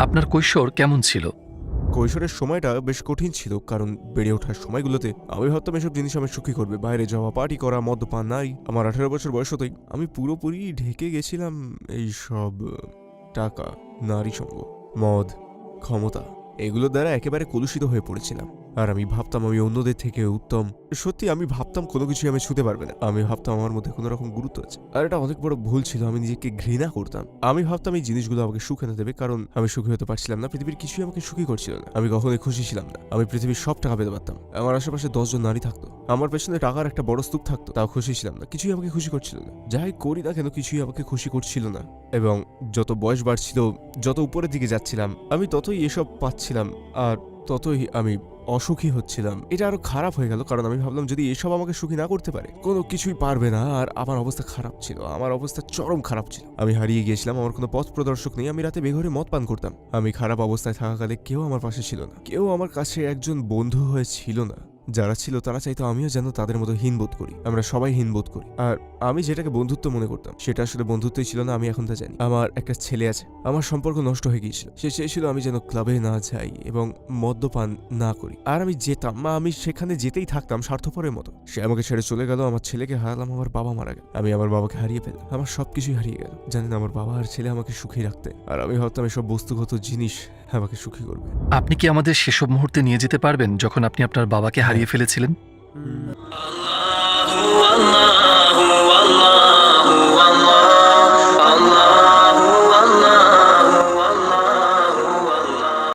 আপনার কৈশোর কেমন ছিল? কৈশোরের সময়টা বেশ কঠিন ছিল, কারণ বেড়ে ওঠার সময়গুলোতে আমি ভাবতাম এসব জিনিস আমায় সুখী করবে। বাইরে যাওয়া, পার্টি করা, মদ্যপান, নারী। আমার 18 বছর বয়স হতেই আমি পুরোপুরি ঢেকে গেছিলাম এই সব টাকা, নারী সঙ্গ, মদ, ক্ষমতা, এগুলোর দ্বারা একেবারে কলুষিত হয়ে পড়েছিলাম। আর আমি ভাবতাম আমি অন্যদের থেকে উত্তম। সত্যি আমি ভাবতাম কোনো কিছুই আমি ছুঁতে পারবে না। আমি ভাবতাম আমার মধ্যে কোনো রকম গুরুত্ব আছে। আর এটা অনেক বড় ভুল ছিল। আমি নিজেকে ঘৃণা করতাম। আমি ভাবতাম এই জিনিসগুলো আমাকে সুখ এনে দেবে, কারণ আমি সুখী হতে পারছিলাম না। পৃথিবীর কিছুই আমাকে সুখী করছিল না। আমি কখনোই খুশি ছিলাম না। আমি পৃথিবীর সব টাকা পেতে পারতাম। আমার আশেপাশে 10 জন নারী থাকতো। আমার পেছনে টাকার একটা বড় স্তূপ থাকতো, তাও খুশি ছিলাম না। কিছুই আমাকে খুশি করছিল না। যাই করি না কেন, কিছুই আমাকে খুশি করছিল না। এবং যত বয়স বাড়ছিল, যত উপরের দিকে যাচ্ছিলাম, আমি ততই এসব পাচ্ছিলাম, আর ততই আমি অসুখী হচ্ছিলাম। এটা আরো খারাপ হয়ে গেল, কারণ আমি ভাবলাম যদি এসব আমাকে সুখী না করতে পারে, কোনো কিছুই পারবে না। আর আমার অবস্থা খারাপ ছিল। আমার অবস্থা চরম খারাপ ছিল। আমি হারিয়ে গিয়েছিলাম। আমার কোনো পথ প্রদর্শক নেই। আমি রাতে বেঘরে মদ পান করতাম। আমি খারাপ অবস্থায় থাকাকালে কেউ আমার পাশে ছিল না। কেউ আমার কাছে একজন বন্ধু হয়ে ছিল না। যারা ছিল তারা চাইতো আমিও যেন তাদের মতো হীনবোধ করি। আমরা সবাই হীনবোধ করি। আর আমি যেটাকে বন্ধুত্ব মনে করতাম, সেটা আসলে বন্ধুত্বই ছিল না। আমি এখন তা জানি। আমার একটা ছেলে আছে। আমার সম্পর্ক নষ্ট হয়ে গিয়েছিল। সে চেয়েছিল আমি যেন ক্লাবে না যাই এবং মদ্যপান না করি। আর আমি যেতাম, আমি সেখানে যেতেই থাকতাম স্বার্থপরের মতো। সে আমাকে ছেড়ে চলে গেল। আমার ছেলেকে হারালাম। আমার বাবা মারা গেল। আমি আমার বাবাকে হারিয়ে ফেললাম। আমার সবকিছুই হারিয়ে গেল। জানি না আমার বাবা আর ছেলে আমাকে সুখী রাখতে। আর আমি ভাবতাম এসব বস্তুগত জিনিস আমাকে সুখী করবে। আপনি কি আমাদের সেসব মুহূর্তে নিয়ে যেতে পারবেন যখন আপনি আপনার বাবাকে হারিয়ে ফেলেছিলেন? আল্লাহু আল্লাহু আল্লাহ